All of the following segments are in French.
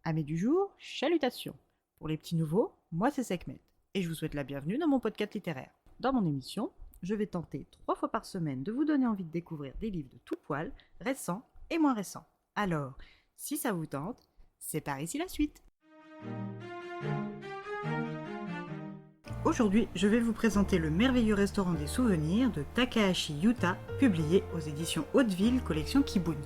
Amis du jour, chalutations. Pour les petits nouveaux, moi c'est Sekhmet et je vous souhaite la bienvenue dans mon podcast littéraire. Dans mon émission, je vais tenter 3 fois par semaine de vous donner envie de découvrir des livres de tout poil, récents et moins récents. Alors, si ça vous tente, c'est par ici la suite. Aujourd'hui, je vais vous présenter Le merveilleux restaurant des souvenirs de Takahashi Yuta, publié aux éditions Hauteville, collection Kibun.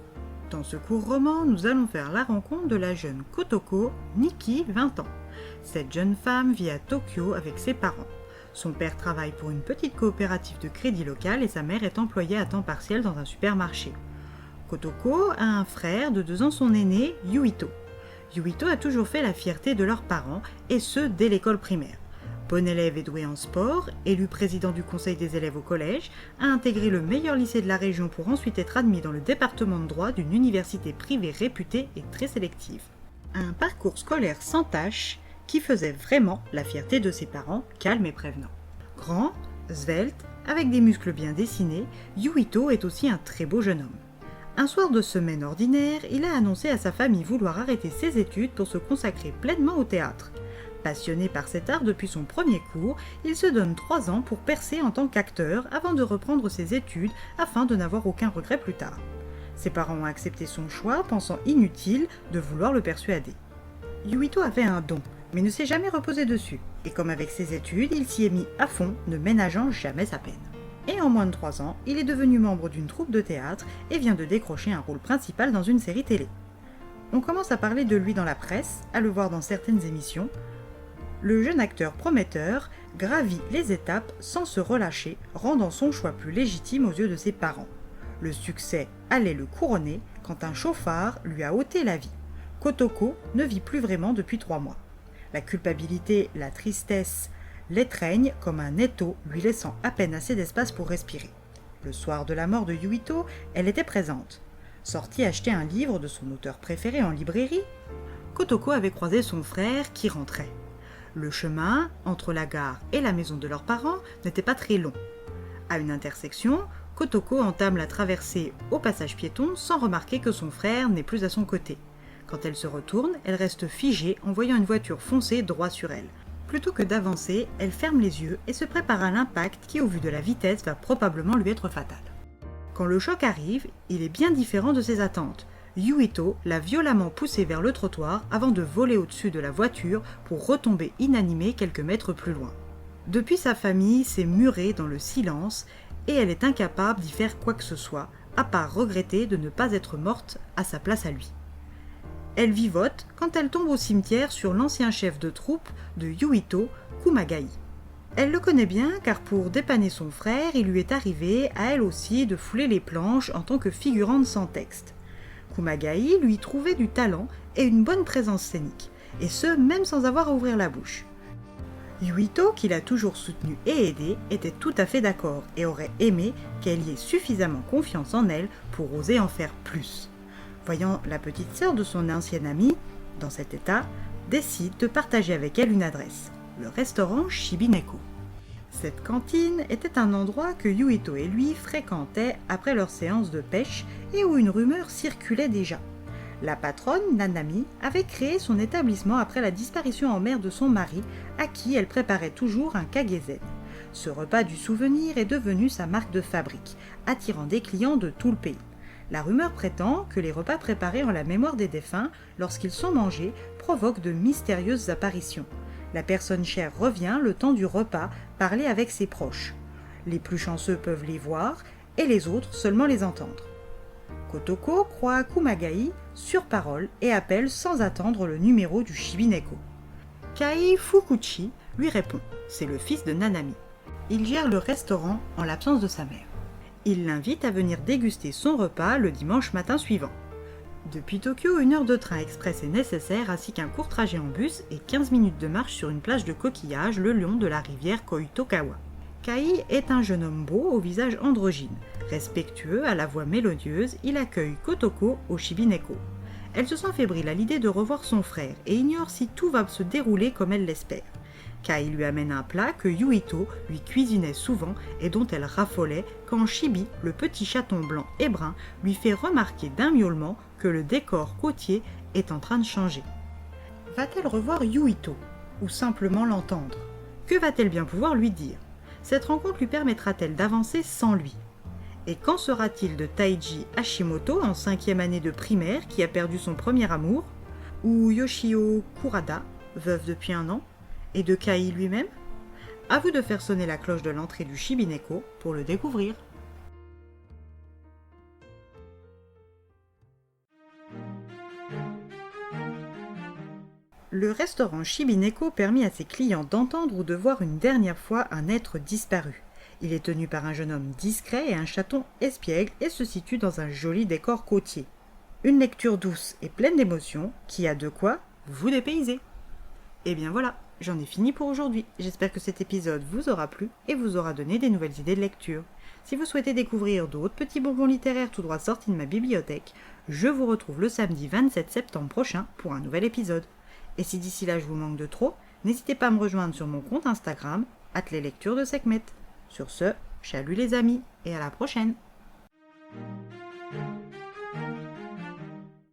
Dans ce court roman, nous allons faire la rencontre de la jeune Kotoko, Nikki, 20 ans. Cette jeune femme vit à Tokyo avec ses parents. Son père travaille pour une petite coopérative de crédit local et sa mère est employée à temps partiel dans un supermarché. Kotoko a un frère de 2 ans son aîné, Yuito. Yuito a toujours fait la fierté de leurs parents, et ce dès l'école primaire. Bon élève et doué en sport, élu président du conseil des élèves au collège, a intégré le meilleur lycée de la région pour ensuite être admis dans le département de droit d'une université privée réputée et très sélective. Un parcours scolaire sans tâche qui faisait vraiment la fierté de ses parents, calmes et prévenants. Grand, svelte, avec des muscles bien dessinés, Yuito est aussi un très beau jeune homme. Un soir de semaine ordinaire, il a annoncé à sa famille vouloir arrêter ses études pour se consacrer pleinement au théâtre. Passionné par cet art depuis son premier cours, il se donne 3 ans pour percer en tant qu'acteur avant de reprendre ses études afin de n'avoir aucun regret plus tard. Ses parents ont accepté son choix, pensant inutile de vouloir le persuader. Yuito avait un don, mais ne s'est jamais reposé dessus, et comme avec ses études, il s'y est mis à fond, ne ménageant jamais sa peine. Et en moins de 3 ans, il est devenu membre d'une troupe de théâtre et vient de décrocher un rôle principal dans une série télé. On commence à parler de lui dans la presse, à le voir dans certaines émissions. Le jeune acteur prometteur gravit les étapes sans se relâcher, rendant son choix plus légitime aux yeux de ses parents. Le succès allait le couronner quand un chauffard lui a ôté la vie. Kotoko ne vit plus vraiment depuis 3 mois. La culpabilité, la tristesse l'étreignent comme un étau, lui laissant à peine assez d'espace pour respirer. Le soir de la mort de Yuito, elle était présente. Sortie acheter un livre de son auteur préféré en librairie, Kotoko avait croisé son frère qui rentrait. Le chemin entre la gare et la maison de leurs parents n'était pas très long. À une intersection, Kotoko entame la traversée au passage piéton sans remarquer que son frère n'est plus à son côté. Quand elle se retourne, elle reste figée en voyant une voiture foncer droit sur elle. Plutôt que d'avancer, elle ferme les yeux et se prépare à l'impact qui, au vu de la vitesse, va probablement lui être fatal. Quand le choc arrive, il est bien différent de ses attentes. Yuito l'a violemment poussé vers le trottoir avant de voler au-dessus de la voiture pour retomber inanimée quelques mètres plus loin. Depuis, sa famille s'est murée dans le silence et elle est incapable d'y faire quoi que ce soit, à part regretter de ne pas être morte à sa place à lui. Elle vivote quand elle tombe au cimetière sur l'ancien chef de troupe de Yuito, Kumagai. Elle le connaît bien car pour dépanner son frère, il lui est arrivé à elle aussi de fouler les planches en tant que figurante sans texte. Kumagai lui trouvait du talent et une bonne présence scénique, et ce même sans avoir à ouvrir la bouche. Yuito, qui l'a toujours soutenu et aidé, était tout à fait d'accord et aurait aimé qu'elle y ait suffisamment confiance en elle pour oser en faire plus. Voyant la petite sœur de son ancienne amie, dans cet état, décide de partager avec elle une adresse, le restaurant Shibineko. Cette cantine était un endroit que Yuito et lui fréquentaient après leur séance de pêche et où une rumeur circulait déjà. La patronne, Nanami, avait créé son établissement après la disparition en mer de son mari, à qui elle préparait toujours un kagezen. Ce repas du souvenir est devenu sa marque de fabrique, attirant des clients de tout le pays. La rumeur prétend que les repas préparés en la mémoire des défunts, lorsqu'ils sont mangés, provoquent de mystérieuses apparitions. La personne chère revient le temps du repas parler avec ses proches. Les plus chanceux peuvent les voir et les autres seulement les entendre. Kotoko croit Kumagai sur parole et appelle sans attendre le numéro du Shibineko. Kai Fukuchi lui répond, c'est le fils de Nanami. Il gère le restaurant en l'absence de sa mère. Il l'invite à venir déguster son repas le dimanche matin suivant. Depuis Tokyo, 1 heure de train express est nécessaire ainsi qu'un court trajet en bus et 15 minutes de marche sur une plage de coquillages le long de la rivière Koitokawa. Kai est un jeune homme beau au visage androgyne. Respectueux, à la voix mélodieuse, il accueille Kotoko au Shibineko. Elle se sent fébrile à l'idée de revoir son frère et ignore si tout va se dérouler comme elle l'espère. Kai lui amène un plat que Yuito lui cuisinait souvent et dont elle raffolait quand Chibi, le petit chaton blanc et brun, lui fait remarquer d'un miaulement que le décor côtier est en train de changer. Va-t-elle revoir Yuito ou simplement l'entendre? Que va-t-elle bien pouvoir lui dire? Cette rencontre lui permettra-t-elle d'avancer sans lui? Et qu'en sera-t-il de Taiji Hashimoto en 5e année de primaire qui a perdu son premier amour? Ou Yoshio Kurada, veuve depuis 1 an? Et de Kai lui-même? À vous de faire sonner la cloche de l'entrée du Shibineko pour le découvrir. Le restaurant Shibineko permit à ses clients d'entendre ou de voir une dernière fois un être disparu. Il est tenu par un jeune homme discret et un chaton espiègle et se situe dans un joli décor côtier. Une lecture douce et pleine d'émotions qui a de quoi vous dépayser. Et bien voilà, j'en ai fini pour aujourd'hui. J'espère que cet épisode vous aura plu et vous aura donné des nouvelles idées de lecture. Si vous souhaitez découvrir d'autres petits bonbons littéraires tout droit sortis de ma bibliothèque, je vous retrouve le samedi 27 septembre prochain pour un nouvel épisode. Et si d'ici là je vous manque de trop, n'hésitez pas à me rejoindre sur mon compte Instagram, @leslectures de Sekhmet. Sur ce, chalut les amis, et à la prochaine!